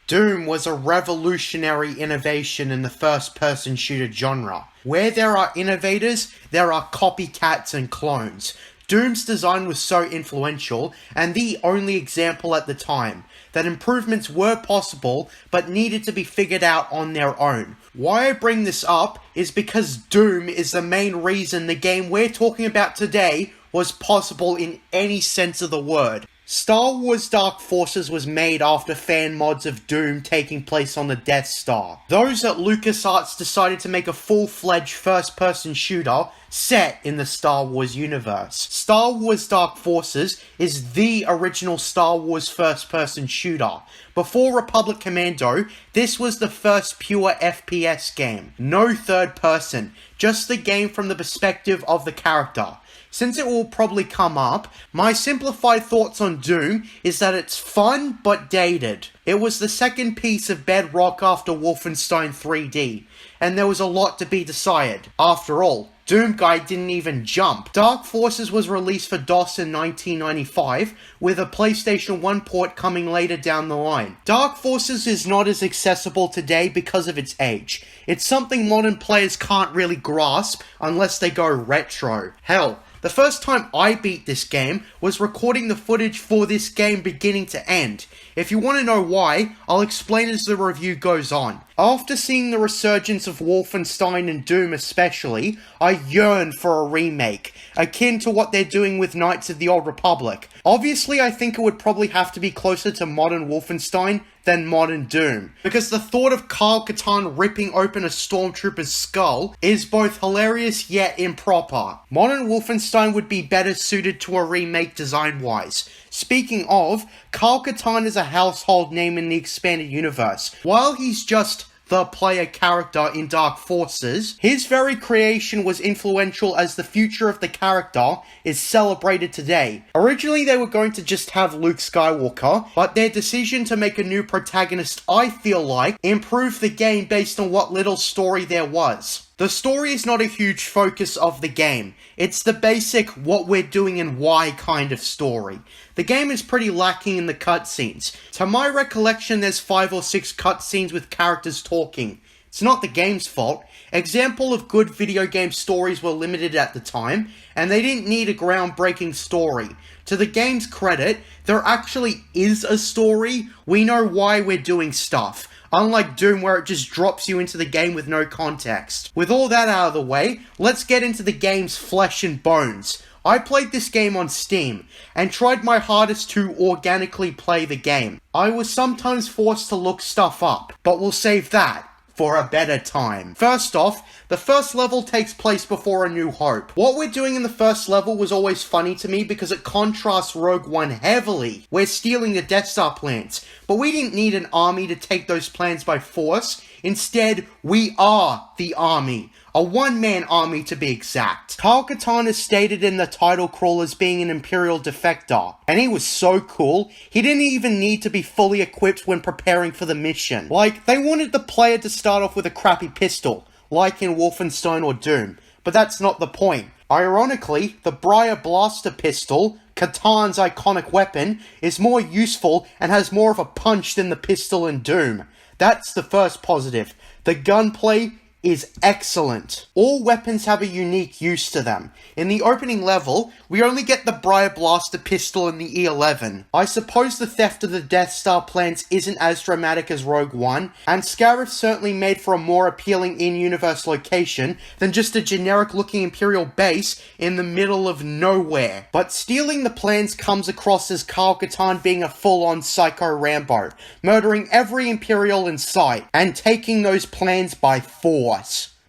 Doom was a revolutionary innovation in the first-person shooter genre. Where there are innovators, there are copycats and clones. Doom's design was so influential, and the only example at the time, that improvements were possible, but needed to be figured out on their own. Why I bring this up is because Doom is the main reason the game we're talking about today was possible in any sense of the word. Star Wars Dark Forces was made after fan mods of Doom taking place on the Death Star. Those at LucasArts decided to make a full-fledged first-person shooter set in the Star Wars universe. Star Wars Dark Forces is the original Star Wars first-person shooter. Before Republic Commando, this was the first pure FPS game. No third person, just the game from the perspective of the character. Since it will probably come up, my simplified thoughts on Doom is that it's fun but dated. It was the second piece of bedrock after Wolfenstein 3D, and there was a lot to be decided. After all, Doom Guy didn't even jump. Dark Forces was released for DOS in 1995, with a PlayStation 1 port coming later down the line. Dark Forces is not as accessible today because of its age. It's something modern players can't really grasp unless they go retro. Hell, the first time I beat this game was recording the footage for this game beginning to end. If you want to know why, I'll explain as the review goes on. After seeing the resurgence of Wolfenstein and Doom especially, I yearn for a remake, akin to what they're doing with Knights of the Old Republic. Obviously, I think it would probably have to be closer to modern Wolfenstein than modern Doom, because the thought of Kyle Katarn ripping open a stormtrooper's skull is both hilarious yet improper. Modern Wolfenstein would be better suited to a remake design-wise. Speaking of, Kyle Katarn is a household name in the expanded universe. While he's just the player character in Dark Forces, his very creation was influential as the future of the character is celebrated today. Originally they were going to just have Luke Skywalker, but their decision to make a new protagonist, I feel like, improved the game based on what little story there was. The story is not a huge focus of the game. It's the basic what we're doing and why kind of story. The game is pretty lacking in the cutscenes. To my recollection, there's 5 or 6 cutscenes with characters talking. It's not the game's fault. Example of good video game stories were limited at the time, and they didn't need a groundbreaking story. To the game's credit, there actually is a story. We know why we're doing stuff. Unlike Doom, where it just drops you into the game with no context. With all that out of the way, let's get into the game's flesh and bones. I played this game on Steam, and tried my hardest to organically play the game. I was sometimes forced to look stuff up, but we'll save that for a better time. First off, the first level takes place before A New Hope. What we're doing in the first level was always funny to me because it contrasts Rogue One heavily. We're stealing the Death Star plans, but we didn't need an army to take those plans by force. Instead, we are the army. A one-man army to be exact. Kyle Katarn is stated in the title crawl as being an Imperial defector, and he was so cool, he didn't even need to be fully equipped when preparing for the mission. Like, they wanted the player to start off with a crappy pistol, like in Wolfenstein or Doom, but that's not the point. Ironically, the Briar Blaster pistol, Katarn's iconic weapon, is more useful and has more of a punch than the pistol in Doom. That's the first positive. The gunplay is excellent. All weapons have a unique use to them. In the opening level, we only get the Briar Blaster pistol and the E11. I suppose the theft of the Death Star plans isn't as dramatic as Rogue One, and Scarif certainly made for a more appealing in-universe location than just a generic-looking Imperial base in the middle of nowhere. But stealing the plans comes across as Kyle Katarn being a full-on Psycho Rambo, murdering every Imperial in sight, and taking those plans by force.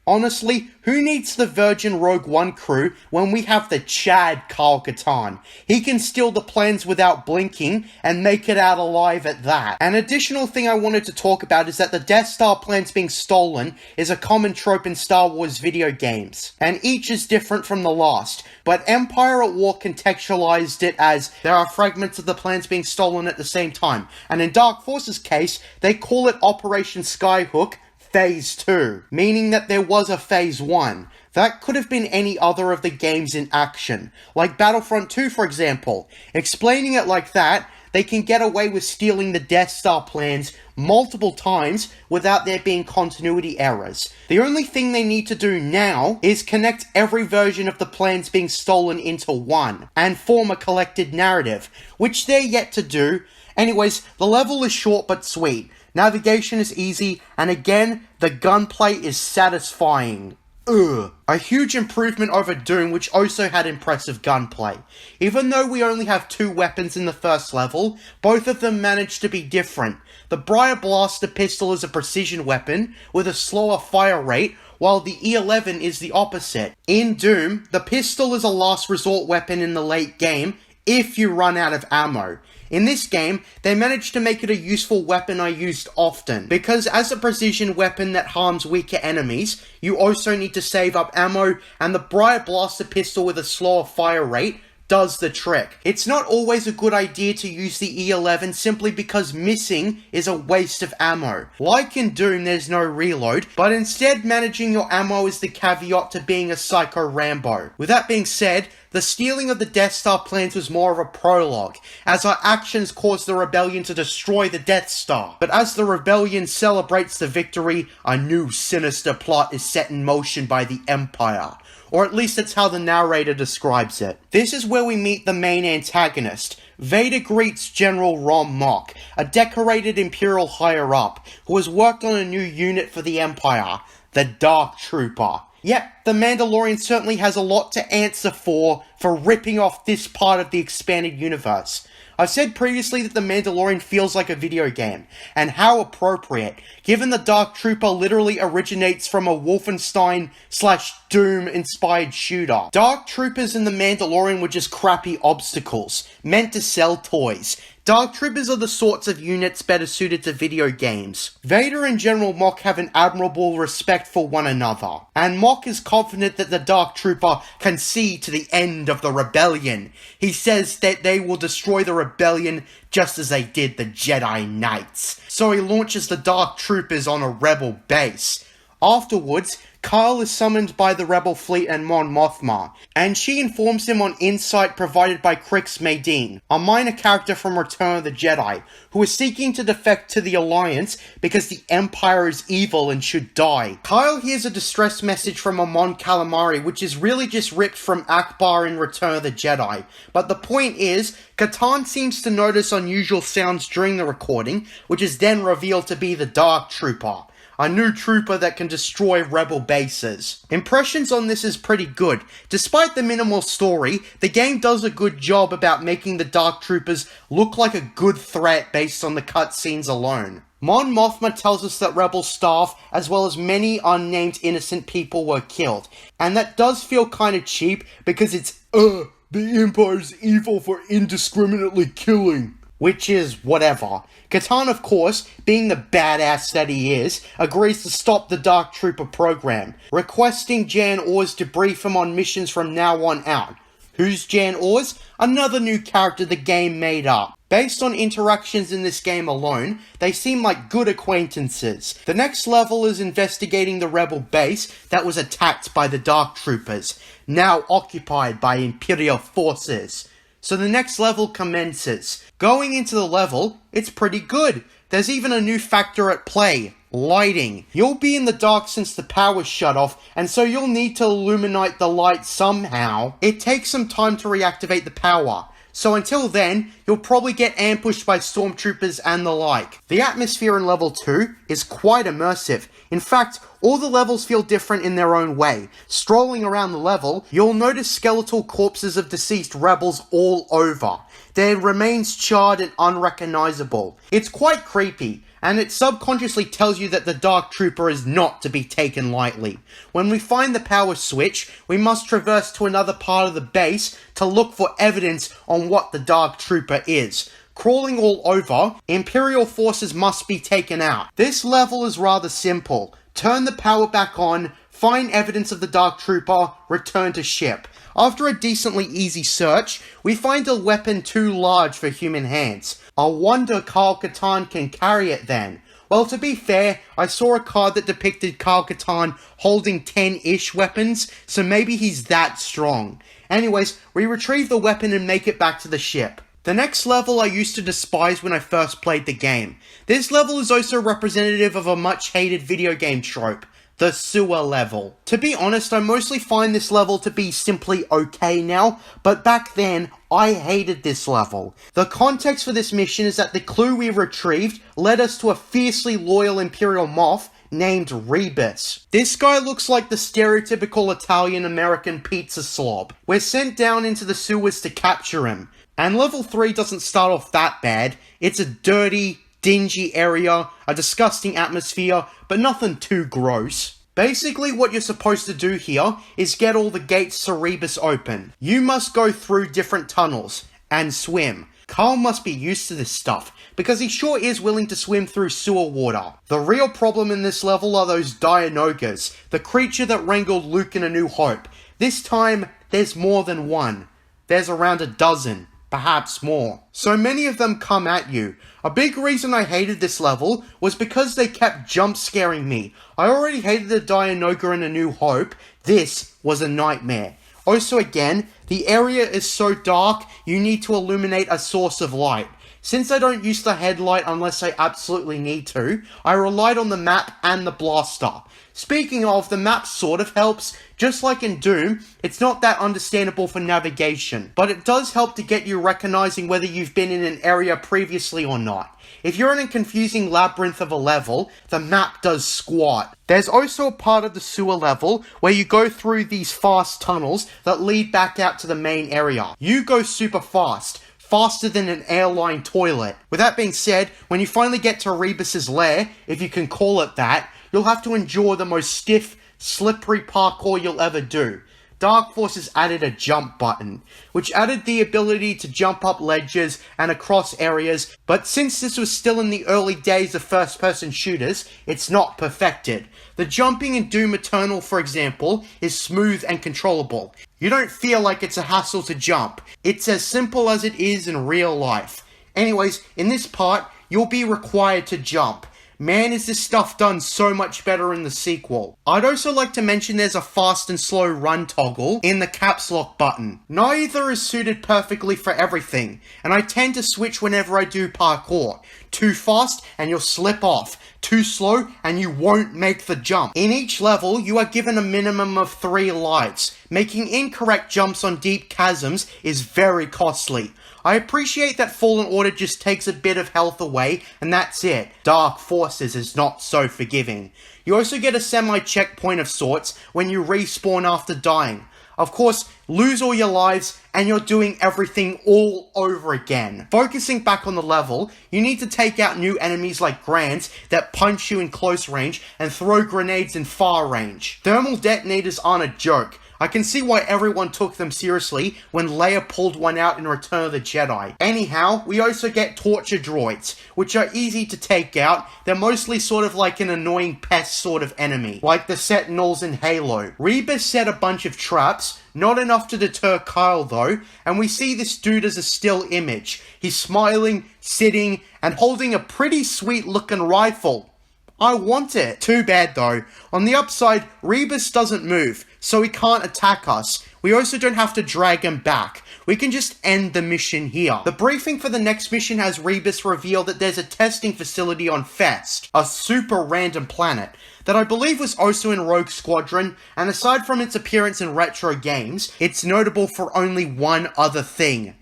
Honestly, who needs the Virgin Rogue One crew when we have the Chad Kyle Katarn? He can steal the plans without blinking and make it out alive at that. An additional thing I wanted to talk about is that the Death Star plans being stolen is a common trope in Star Wars video games, and each is different from the last, but Empire at War contextualized it as there are fragments of the plans being stolen at the same time, and in Dark Forces' case, they call it Operation Skyhook Phase 2, meaning that there was a Phase 1. That could have been any other of the games in action, like Battlefront 2 for example. Explaining it like that, they can get away with stealing the Death Star plans multiple times without there being continuity errors. The only thing they need to do now is connect every version of the plans being stolen into one, and form a collected narrative, which they're yet to do. Anyways, the level is short but sweet, navigation is easy, and again, the gunplay is satisfying. A huge improvement over Doom, which also had impressive gunplay. Even though we only have 2 weapons in the first level, both of them manage to be different. The Briar Blaster pistol is a precision weapon with a slower fire rate, while the E11 is the opposite. In Doom, the pistol is a last resort weapon in the late game if you run out of ammo. In this game, they managed to make it a useful weapon I used often, because as a precision weapon that harms weaker enemies, you also need to save up ammo, and the Briar Blaster pistol with a slower fire rate does the trick. It's not always a good idea to use the E11 simply because missing is a waste of ammo. Like in Doom, there's no reload, but instead managing your ammo is the caveat to being a Psycho Rambo. With that being said, the stealing of the Death Star plans was more of a prologue, as our actions caused the rebellion to destroy the Death Star. But as the rebellion celebrates the victory, a new sinister plot is set in motion by the Empire. Or at least that's how the narrator describes it. This is where we meet the main antagonist. Vader greets General Rom Mock, a decorated Imperial higher-up, who has worked on a new unit for the Empire, the Dark Trooper. Yep, the Mandalorian certainly has a lot to answer for ripping off this part of the expanded universe. I've said previously that the Mandalorian feels like a video game, and how appropriate, given the Dark Trooper literally originates from a Wolfenstein/Doom inspired shooter. Dark Troopers in the Mandalorian were just crappy obstacles, meant to sell toys. Dark Troopers are the sorts of units better suited to video games. Vader and General Mock have an admirable respect for one another, and Mock is confident that the Dark Trooper can see to the end of the rebellion. He says that they will destroy the rebellion just as they did the Jedi Knights. So he launches the Dark Troopers on a rebel base. Afterwards, Kyle is summoned by the rebel fleet and Mon Mothma, and she informs him on insight provided by Crix Madine, a minor character from Return of the Jedi, who is seeking to defect to the Alliance because the Empire is evil and should die. Kyle hears a distress message from Amon Calamari, which is really just ripped from Akbar in Return of the Jedi, but the point is, Katarn seems to notice unusual sounds during the recording, which is then revealed to be the Dark Trooper. A new trooper that can destroy rebel bases. Impressions on this is pretty good. Despite the minimal story, the game does a good job about making the Dark Troopers look like a good threat based on the cutscenes alone. Mon Mothma tells us that rebel staff, as well as many unnamed innocent people, were killed. And that does feel kinda cheap, because it's, the Empire's evil for indiscriminately killing. Which is whatever. Katarn, of course, being the badass that he is, agrees to stop the Dark Trooper program, requesting Jan Ors to brief him on missions from now on out. Who's Jan Ors? Another new character the game made up. Based on interactions in this game alone, they seem like good acquaintances. The next level is investigating the rebel base that was attacked by the Dark Troopers, now occupied by Imperial forces. So the next level commences. Going into the level, it's pretty good. There's even a new factor at play, lighting. You'll be in the dark since the power's shut off, and so you'll need to illuminate the light somehow. It takes some time to reactivate the power. So until then, you'll probably get ambushed by stormtroopers and the like. The atmosphere in level 2 is quite immersive. In fact, all the levels feel different in their own way. Strolling around the level, you'll notice skeletal corpses of deceased rebels all over. Their remains charred and unrecognizable. It's quite creepy, and it subconsciously tells you that the Dark Trooper is not to be taken lightly. When we find the power switch, we must traverse to another part of the base to look for evidence on what the Dark Trooper is. Crawling all over, Imperial forces must be taken out. This level is rather simple. Turn the power back on, find evidence of the Dark Trooper, return to ship. After a decently easy search, we find a weapon too large for human hands. I wonder Kyle Katarn can carry it then. Well, to be fair, I saw a card that depicted Kyle Katarn holding 10-ish weapons, so maybe he's that strong. Anyways, we retrieve the weapon and make it back to the ship. The next level I used to despise when I first played the game. This level is also representative of a much hated video game trope, the sewer level. To be honest, I mostly find this level to be simply okay now, but back then, I hated this level. The context for this mission is that the clue we retrieved led us to a fiercely loyal Imperial moth named Rebus. This guy looks like the stereotypical Italian-American pizza slob. We're sent down into the sewers to capture him. And level 3 doesn't start off that bad. It's a dirty, dingy area, a disgusting atmosphere, but nothing too gross. Basically, what you're supposed to do here is get all the gates to Rebus open. You must go through different tunnels and swim. Kyle must be used to this stuff, because he sure is willing to swim through sewer water. The real problem in this level are those Dianogas, the creature that wrangled Luke in A New Hope. This time, there's more than one. There's around a dozen. Perhaps more. So many of them come at you. A big reason I hated this level was because they kept jump scaring me. I already hated the Dianoga in A New Hope. This was a nightmare. Also again, the area is so dark, you need to illuminate a source of light. Since I don't use the headlight unless I absolutely need to, I relied on the map and the blaster. Speaking of, the map sort of helps. Just like in Doom, it's not that understandable for navigation, but it does help to get you recognizing whether you've been in an area previously or not. If you're in a confusing labyrinth of a level, the map does squat. There's also a part of the sewer level where you go through these fast tunnels that lead back out to the main area. You go super fast. Faster than an airline toilet. With that being said, when you finally get to Rebus's lair, if you can call it that, you'll have to endure the most stiff, slippery parkour you'll ever do. Dark Forces added a jump button, which added the ability to jump up ledges and across areas, but since this was still in the early days of first-person shooters, it's not perfected. The jumping in Doom Eternal, for example, is smooth and controllable. You don't feel like it's a hassle to jump. It's as simple as it is in real life. Anyways, in this part, you'll be required to jump. Man, is this stuff done so much better in the sequel. I'd also like to mention there's a fast and slow run toggle in the caps lock button. Neither is suited perfectly for everything, and I tend to switch whenever I do parkour. Too fast and you'll slip off. Too slow and you won't make the jump. In each level, you are given a minimum of 3 lives. Making incorrect jumps on deep chasms is very costly. I appreciate that Fallen Order just takes a bit of health away, and that's it. Dark Forces is not so forgiving. You also get a semi-checkpoint of sorts when you respawn after dying. Of course, lose all your lives, and you're doing everything all over again. Focusing back on the level, you need to take out new enemies like Grants that punch you in close range and throw grenades in far range. Thermal detonators aren't a joke. I can see why everyone took them seriously when Leia pulled one out in Return of the Jedi. Anyhow, we also get torture droids, which are easy to take out. They're mostly sort of like an annoying pest sort of enemy, like the Sentinels in Halo. Rebus set a bunch of traps, not enough to deter Kyle though, and we see this dude as a still image. He's smiling, sitting, and holding a pretty sweet looking rifle. I want it. Too bad though. On the upside, Rebus doesn't move, so he can't attack us. We also don't have to drag him back. We can just end the mission here. The briefing for the next mission has Rebus reveal that there's a testing facility on Fest, a super random planet, that I believe was also in Rogue Squadron, and aside from its appearance in retro games, it's notable for only one other thing.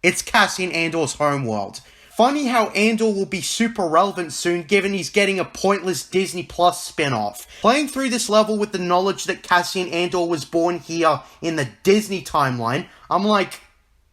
It's Cassian Andor's homeworld. Funny how Andor will be super relevant soon given he's getting a pointless Disney Plus spin-off. Playing through this level with the knowledge that Cassian Andor was born here in the Disney timeline, I'm like,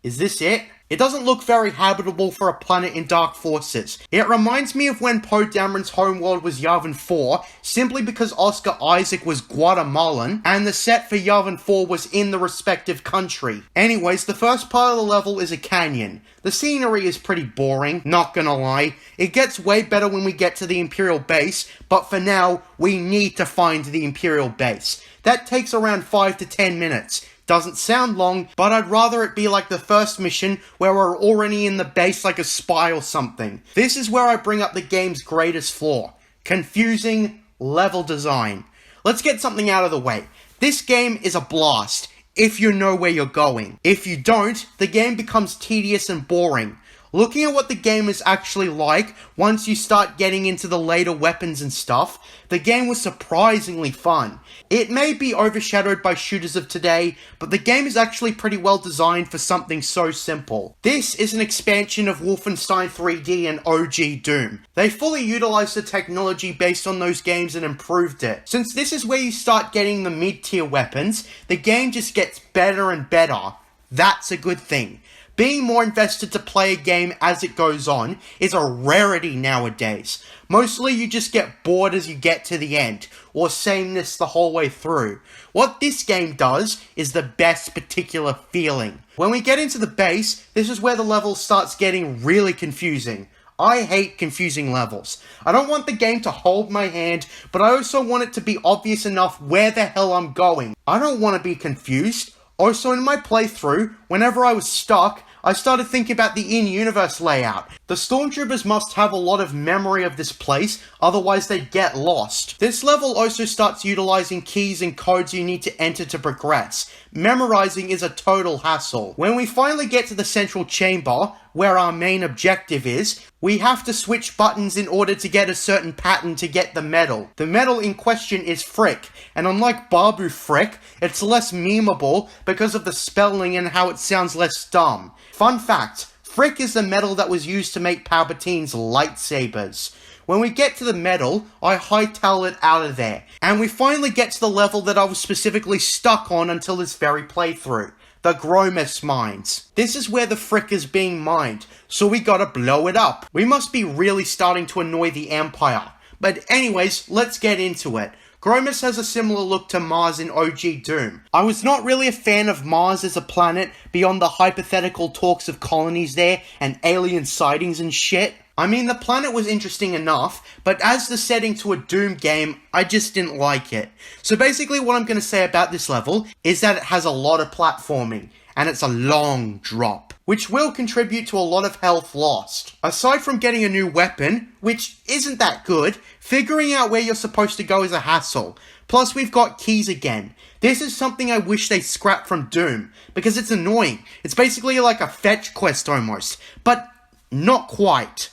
is this it? It doesn't look very habitable for a planet in Dark Forces. It reminds me of when Poe Dameron's homeworld was Yavin 4, simply because Oscar Isaac was Guatemalan, and the set for Yavin 4 was in the respective country. Anyways, the first part of the level is a canyon. The scenery is pretty boring, not gonna lie. It gets way better when we get to the Imperial base, but for now, we need to find the Imperial base. That takes around 5 to 10 minutes. Doesn't sound long, but I'd rather it be like the first mission where we're already in the base like a spy or something. This is where I bring up the game's greatest flaw. Confusing level design. Let's get something out of the way. This game is a blast. if you know where you're going. If you don't, the game becomes tedious and boring. Looking at what the game is actually like, once you start getting into the later weapons and stuff, the game was surprisingly fun. It may be overshadowed by shooters of today, but the game is actually pretty well designed for something so simple. This is an expansion of Wolfenstein 3D and OG Doom. They fully utilized the technology based on those games and improved it. Since this is where you start getting the mid-tier weapons, the game just gets better and better. That's a good thing. Being more invested to play a game as it goes on is a rarity nowadays. Mostly you just get bored as you get to the end, or sameness the whole way through. What this game does is the best particular feeling. When we get into the base, this is where the level starts getting really confusing. I hate confusing levels. I don't want the game to hold my hand, but I also want it to be obvious enough where the hell I'm going. I don't want to be confused. Also, in my playthrough, whenever I was stuck, I started thinking about the in-universe layout. The stormtroopers must have a lot of memory of this place, otherwise they'd get lost. This level also starts utilizing keys and codes you need to enter to progress. Memorizing is a total hassle. When we finally get to the central chamber, where our main objective is, we have to switch buttons in order to get a certain pattern to get the medal. The medal in question is Frick, and unlike Babu Frick, it's less memeable because of the spelling and how it sounds less dumb. Fun fact, Frick is the metal that was used to make Palpatine's lightsabers. When we get to the medal, I hightail it out of there, and we finally get to the level that I was specifically stuck on until this very playthrough. The Gromus mines. This is where the Frick is being mined, so we gotta blow it up. We must be really starting to annoy the Empire. But anyways, let's get into it. Gromus has a similar look to Mars in OG Doom. I was not really a fan of Mars as a planet beyond the hypothetical talks of colonies there and alien sightings and shit. I mean, the planet was interesting enough, but as the setting to a Doom game, I just didn't like it. So basically what I'm going to say about this level is that it has a lot of platforming, and it's a long drop, which will contribute to a lot of health lost. Aside from getting a new weapon, which isn't that good, figuring out where you're supposed to go is a hassle. Plus we've got keys again. This is something I wish they scrapped from Doom, because it's annoying. It's basically like a fetch quest almost, but not quite.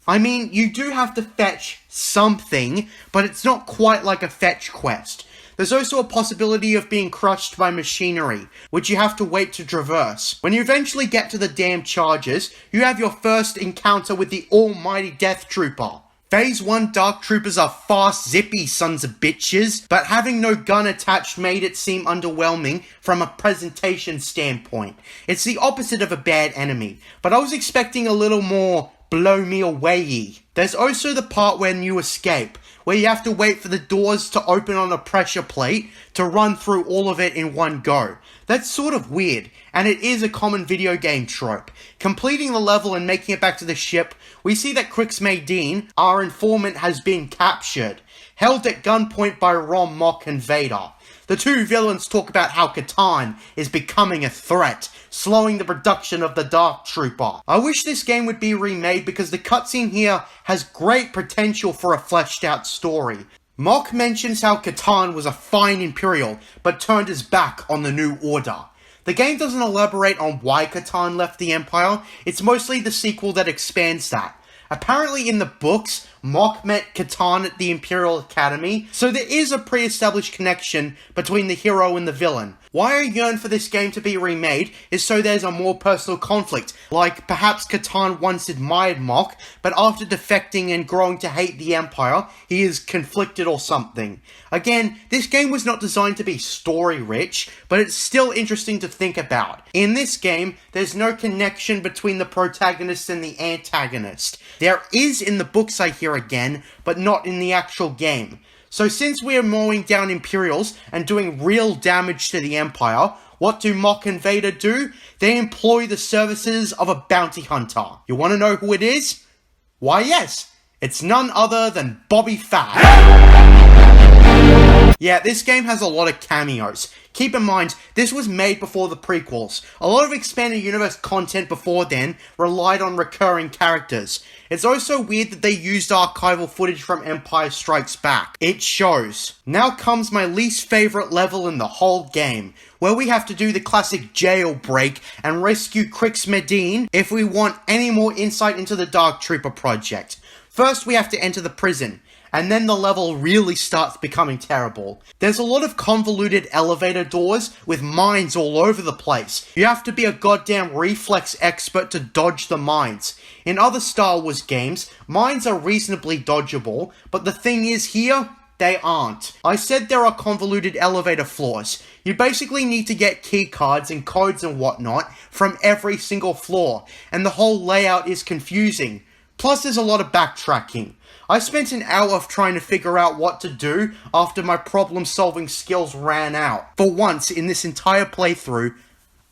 I mean, you do have to fetch something, but it's not quite like a fetch quest. There's also a possibility of being crushed by machinery, which you have to wait to traverse. When you eventually get to the damn charges, you have your first encounter with the almighty Death Trooper. Phase 1 Dark Troopers are fast, zippy sons of bitches, but having no gun attached made it seem underwhelming from a presentation standpoint. It's the opposite of a bad enemy, but I was expecting a little more blow me away-y. There's also the part when you escape, where you have to wait for the doors to open on a pressure plate to run through all of it in one go. That's sort of weird, and it is a common video game trope. Completing the level and making it back to the ship, we see that Crix Maydeen, our informant, has been captured, held at gunpoint by Rom, Mock, and Vader. The two villains talk about how Katarn is becoming a threat, slowing the production of the Dark Trooper. I wish this game would be remade because the cutscene here has great potential for a fleshed out story. Mock mentions how Katarn was a fine Imperial, but turned his back on the New Order. The game doesn't elaborate on why Katarn left the Empire, it's mostly the sequel that expands that. Apparently in the books, Mock met Katarn at the Imperial Academy, so there is a pre-established connection between the hero and the villain. Why I yearn for this game to be remade is so there's a more personal conflict, like perhaps Katarn once admired Mock, but after defecting and growing to hate the Empire, he is conflicted or something. Again, this game was not designed to be story-rich, but it's still interesting to think about. In this game, there's no connection between the protagonist and the antagonist. There is in the books, I hear again, but not in the actual game. So since we are mowing down Imperials and doing real damage to the Empire, what do Mock and Vader do? They employ the services of a bounty hunter. You want to know who it is? Why yes, it's none other than Bobby Fett. Yeah, this game has a lot of cameos. Keep in mind, this was made before the prequels. A lot of expanded universe content before then relied on recurring characters. It's also weird that they used archival footage from Empire Strikes Back. It shows. Now comes my least favorite level in the whole game, where we have to do the classic jailbreak and rescue Crix Medine if we want any more insight into the Dark Trooper project. First, we have to enter the prison, and then the level really starts becoming terrible. There's a lot of convoluted elevator doors with mines all over the place. You have to be a goddamn reflex expert to dodge the mines. In other Star Wars games, mines are reasonably dodgeable, but the thing is here, they aren't. I said there are convoluted elevator floors. You basically need to get key cards and codes and whatnot from every single floor, and the whole layout is confusing. Plus there's a lot of backtracking. I spent an hour trying to figure out what to do after my problem-solving skills ran out. For once in this entire playthrough,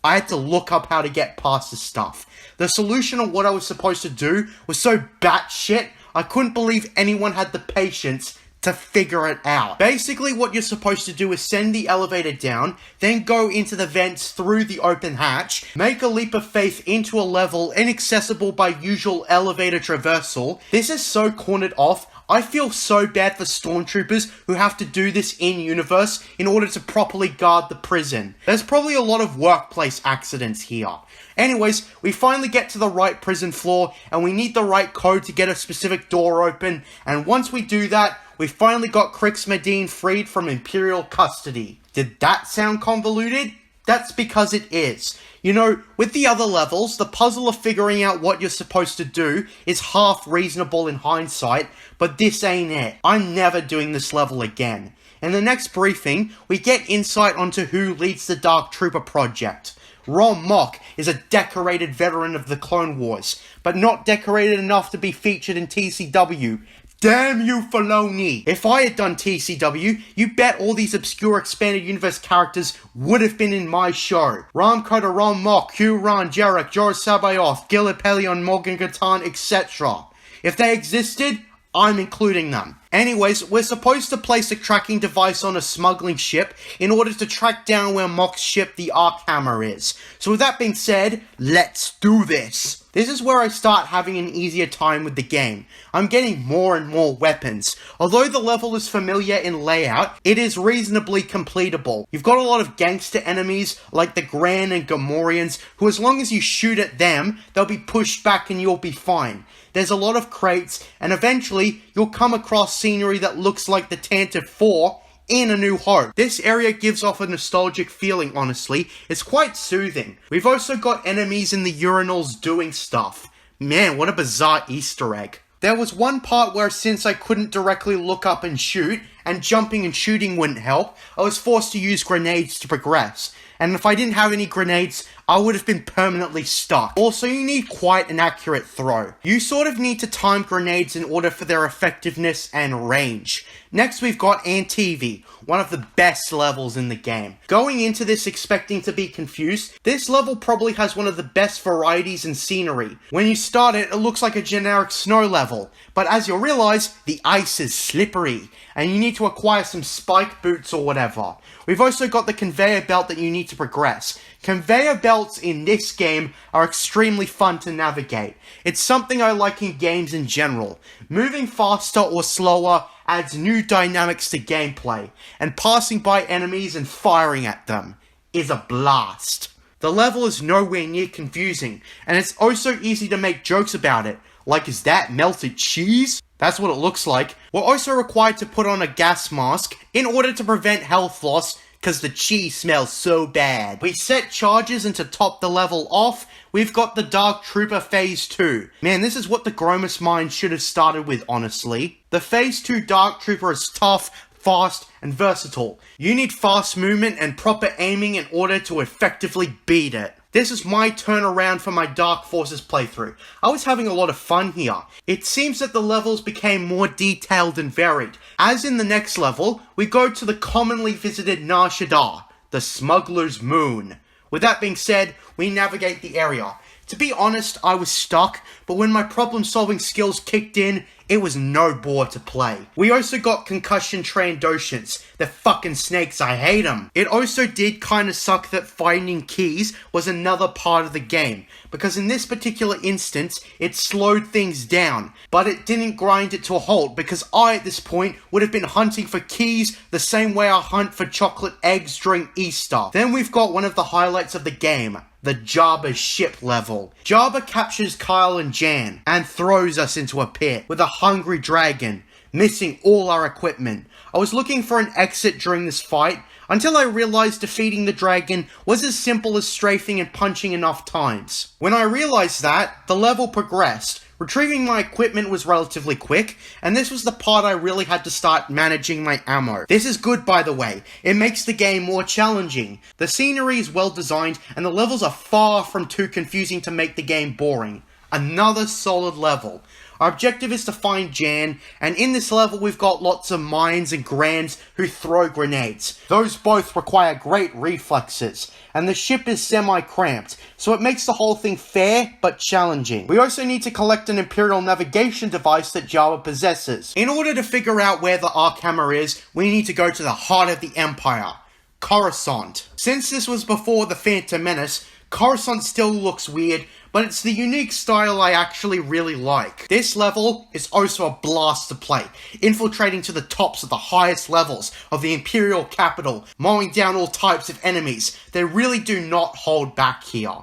I had to look up how to get past the stuff. The solution of what I was supposed to do was so batshit, I couldn't believe anyone had the patience to figure it out. Basically, what you're supposed to do is send the elevator down, then go into the vents through the open hatch, make a leap of faith into a level inaccessible by usual elevator traversal. This is so cornered off. I feel so bad for stormtroopers who have to do this in-universe in order to properly guard the prison. There's probably a lot of workplace accidents here. Anyways, we finally get to the right prison floor, and we need the right code to get a specific door open, and once we do that, we finally got Crix Medine freed from Imperial custody. Did that sound convoluted? That's because it is. You know, with the other levels, the puzzle of figuring out what you're supposed to do is half reasonable in hindsight, but this ain't it. I'm never doing this level again. In the next briefing, we get insight onto who leads the Dark Trooper project. Ron Mock is a decorated veteran of the Clone Wars, but not decorated enough to be featured in TCW. Damn you, Filoni! If I had done TCW, you bet all these obscure expanded universe characters would have been in my show. Ram Koda, Ron Mock, Hugh Ran, Jarek, Joris Sabayoth, Gilip Helion, Morgan Gatan, etc. If they existed, I'm including them. Anyways, we're supposed to place a tracking device on a smuggling ship in order to track down where Mock's ship, the Arkhammer, is. So with that being said, let's do this. This is where I start having an easier time with the game. I'm getting more and more weapons. Although the level is familiar in layout, it is reasonably completable. You've got a lot of gangster enemies like the Gran and Gamorreans, who as long as you shoot at them, they'll be pushed back and you'll be fine. There's a lot of crates, and eventually you'll come across scenery that looks like the Tantive 4 in A New Hope. This area gives off a nostalgic feeling, honestly. It's quite soothing. We've also got enemies in the urinals doing stuff. Man, what a bizarre Easter egg. There was one part where, since I couldn't directly look up and shoot, and jumping and shooting wouldn't help, I was forced to use grenades to progress. And if I didn't have any grenades, I would have been permanently stuck. Also, you need quite an accurate throw. You sort of need to time grenades in order for their effectiveness and range. Next, we've got Antivi, one of the best levels in the game. Going into this expecting to be confused, this level probably has one of the best varieties in scenery. When you start it, it looks like a generic snow level, but as you'll realize, the ice is slippery, and you need to acquire some spike boots or whatever. We've also got the conveyor belt that you need to progress. Conveyor belts in this game are extremely fun to navigate. It's something I like in games in general. Moving faster or slower adds new dynamics to gameplay, and passing by enemies and firing at them is a blast. The level is nowhere near confusing, and it's also easy to make jokes about it, like, is that melted cheese? That's what it looks like. We're also required to put on a gas mask in order to prevent health loss, because the cheese smells so bad. We set charges, and to top the level off, we've got the Dark Trooper Phase 2. Man, this is what the Gromus mine should have started with, honestly. The Phase 2 Dark Trooper is tough, fast, and versatile. You need fast movement and proper aiming in order to effectively beat it. This is my turnaround for my Dark Forces playthrough. I was having a lot of fun here. It seems that the levels became more detailed and varied. As in the next level, we go to the commonly visited Nar Shaddaa, the Smuggler's Moon. With that being said, we navigate the area. To be honest, I was stuck, but when my problem-solving skills kicked in, it was no bore to play. We also got concussion Trandoshans. They're fucking snakes, I hate them. It also did kinda suck that finding keys was another part of the game, because in this particular instance, it slowed things down, but it didn't grind it to a halt, because I, at this point, would have been hunting for keys the same way I hunt for chocolate eggs during Easter. Then we've got one of the highlights of the game, the Jabba ship level. Jabba captures Kyle and Jan and throws us into a pit with a hungry dragon, missing all our equipment. I was looking for an exit during this fight until I realized defeating the dragon was as simple as strafing and punching enough times. When I realized that, the level progressed. Retrieving my equipment was relatively quick, and this was the part I really had to start managing my ammo. This is good, by the way. It makes the game more challenging. The scenery is well designed, and the levels are far from too confusing to make the game boring. Another solid level. Our objective is to find Jan, and in this level we've got lots of mines and Grands who throw grenades. Those both require great reflexes, and the ship is semi-cramped, so it makes the whole thing fair but challenging. We also need to collect an Imperial navigation device that Jabba possesses. In order to figure out where the Arc Hammer is, we need to go to the heart of the Empire, Coruscant. Since this was before the Phantom Menace, Coruscant still looks weird, but it's the unique style I actually really like. This level is also a blast to play, infiltrating to the tops of the highest levels of the Imperial capital, mowing down all types of enemies. They really do not hold back here.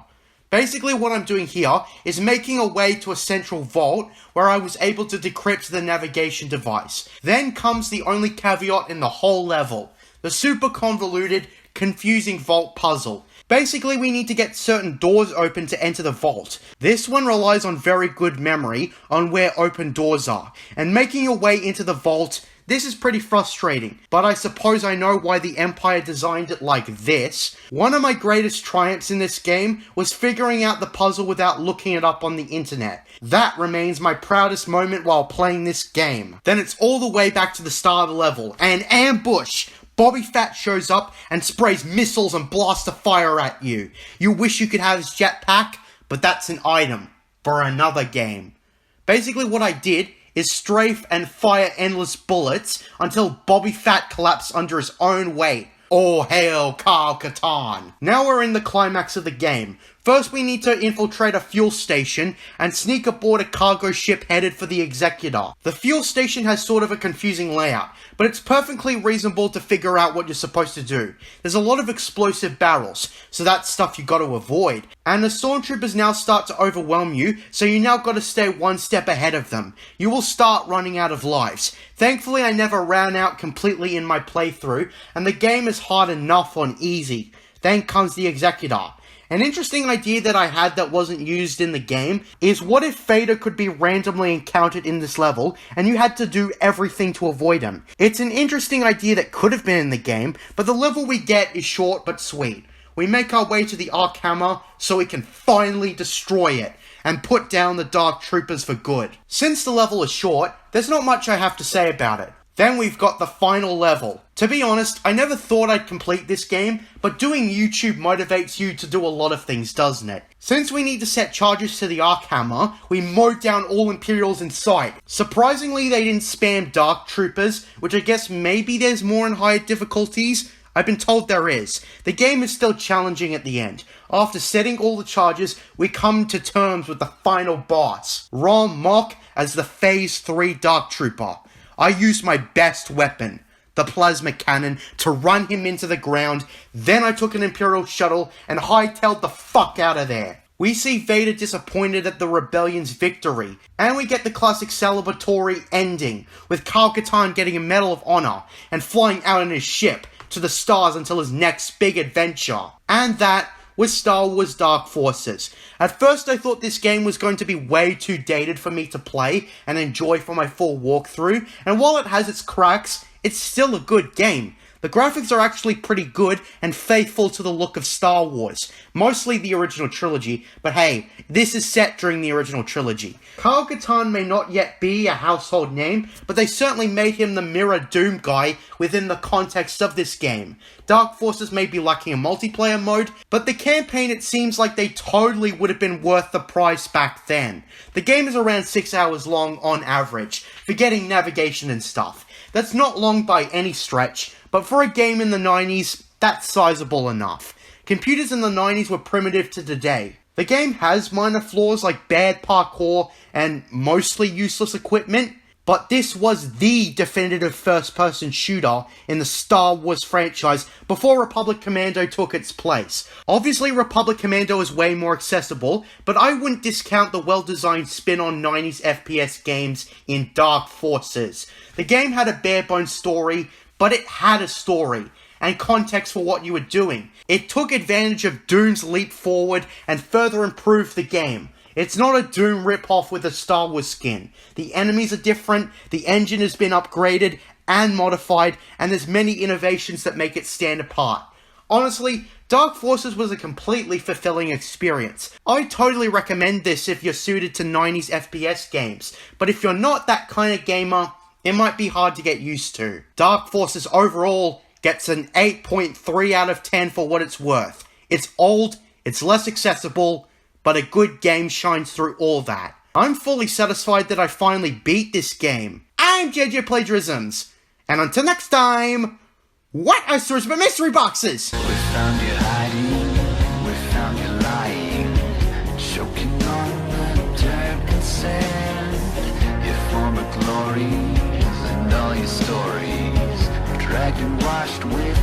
Basically what I'm doing here is making a way to a central vault where I was able to decrypt the navigation device. Then comes the only caveat in the whole level, the super convoluted, confusing vault puzzle. Basically, we need to get certain doors open to enter the vault. This one relies on very good memory on where open doors are, and making your way into the vault, this is pretty frustrating, but I suppose I know why the Empire designed it like this. One of my greatest triumphs in this game was figuring out the puzzle without looking it up on the internet. That remains my proudest moment while playing this game. Then it's all the way back to the start of the level, and ambush! Bobby Fett shows up and sprays missiles and blasts of fire at you. You wish you could have his jetpack, but that's an item for another game. Basically what I did is strafe and fire endless bullets until Bobby Fett collapsed under his own weight. All hail Kyle Katarn. Now we're in the climax of the game. First we need to infiltrate a fuel station and sneak aboard a cargo ship headed for the Executor. The fuel station has sort of a confusing layout, but it's perfectly reasonable to figure out what you're supposed to do. There's a lot of explosive barrels, so that's stuff you gotta avoid. And the stormtroopers now start to overwhelm you, so you now gotta stay one step ahead of them. You will start running out of lives. Thankfully I never ran out completely in my playthrough, and the game is hard enough on easy. Then comes the Executor. An interesting idea that I had that wasn't used in the game is what if Vader could be randomly encountered in this level and you had to do everything to avoid him? It's an interesting idea that could have been in the game, but the level we get is short but sweet. We make our way to the Arc Hammer so we can finally destroy it and put down the Dark Troopers for good. Since the level is short, there's not much I have to say about it. Then we've got the final level. To be honest, I never thought I'd complete this game, but doing YouTube motivates you to do a lot of things, doesn't it? Since we need to set charges to the Arc Hammer, we mowed down all Imperials in sight. Surprisingly, they didn't spam Dark Troopers, which I guess maybe there's more in higher difficulties. I've been told there is. The game is still challenging at the end. After setting all the charges, we come to terms with the final boss, Rom Mok as the Phase 3 Dark Trooper. I used my best weapon, the plasma cannon, to run him into the ground. Then I took an Imperial shuttle and hightailed the fuck out of there. We see Vader disappointed at the rebellion's victory, and we get the classic celebratory ending, with Kyle Katarn getting a Medal of Honor and flying out in his ship to the stars until his next big adventure. And that was Star Wars Dark Forces. At first I thought this game was going to be way too dated for me to play and enjoy for my full walkthrough, and while it has its cracks, it's still a good game. The graphics are actually pretty good and faithful to the look of Star Wars, mostly the original trilogy, but hey, this is set during the original trilogy. Kyle Katarn may not yet be a household name, but they certainly made him the mirror Doom guy within the context of this game. Dark Forces may be lacking a multiplayer mode, but the campaign, it seems like they totally would have been worth the price back then. The game is around 6 hours long on average, forgetting navigation and stuff. That's not long by any stretch, but for a game in the 90s, that's sizable enough. Computers in the 90s were primitive to today. The game has minor flaws like bad parkour and mostly useless equipment, but this was the definitive first-person shooter in the Star Wars franchise before Republic Commando took its place. Obviously, Republic Commando is way more accessible, but I wouldn't discount the well-designed spin on 90s FPS games in Dark Forces. The game had a bare-bones story, but it had a story and context for what you were doing. It took advantage of Doom's leap forward and further improved the game. It's not a Doom ripoff with a Star Wars skin. The enemies are different, the engine has been upgraded and modified, and there's many innovations that make it stand apart. Honestly, Dark Forces was a completely fulfilling experience. I totally recommend this if you're suited to 90s FPS games, but if you're not that kind of gamer, it might be hard to get used to. Dark Forces overall gets an 8.3 out of 10 for what it's worth. It's old, it's less accessible, but a good game shines through all that. I'm fully satisfied that I finally beat this game. I'm JJ Plagiarisms, and until next time, what are stories about mystery boxes? We found you hiding, we found you lying, choking on the dirt and sand. Your former glories and all your stories, dragged and washed with